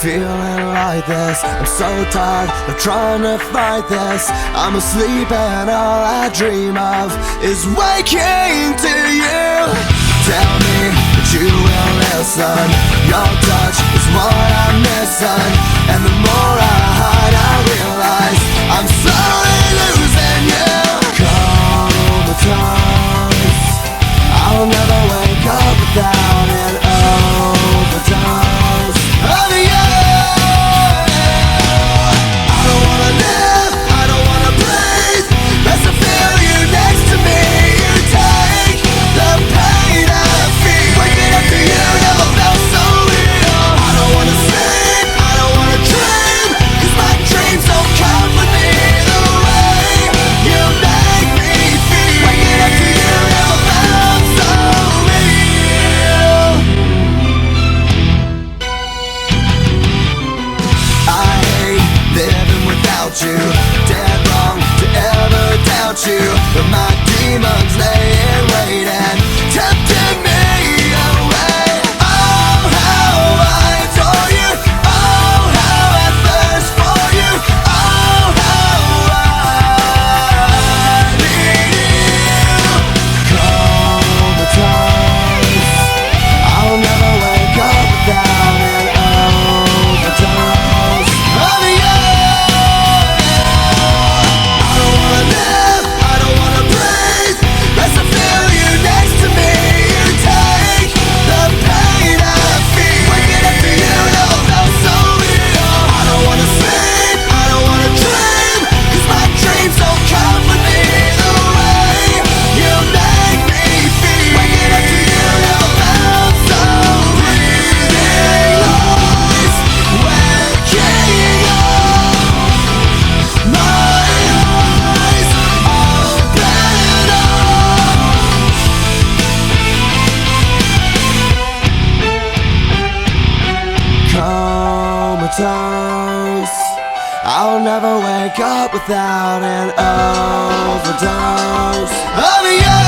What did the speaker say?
feeling like this. I'm so tired of trying to fight this. I'm asleep and all I dream of is waking to you. Tell me that you will listen. Your touch is what I'm missing, and the more I hide I realize I'm slowly losing you. Comatose, I'll never wake up without an overdose of you. I don't wanna live, I don't wanna breathe. Best to feel you next to me. You take the pain I feel. Waking up to you never felt so real. I don't wanna sleep, I don't wanna dream, 'cause my dreams don't come with me the way you make me feel. Waking up to you never felt so real. I hate living without you. Dead wrong to ever doubt you, but my demons lay in wait and tempting me away. Oh, how I adore you. Oh, how I thirst for you. Oh, how I need you. Comatose, I'll never wake up without an overdose of you. I don't wanna live, I don't wanna breathe. Best to feel you next to me. You take the pain I feel. Waking up to you never felt so real. I don't wanna sleep, I don't wanna dream, 'cause my dreams don't come with me the way you make me feel. Waking up to you never felt so breathing lies. Waking up, my eyes open up. Comatose, I'll never wake up without an overdose of you.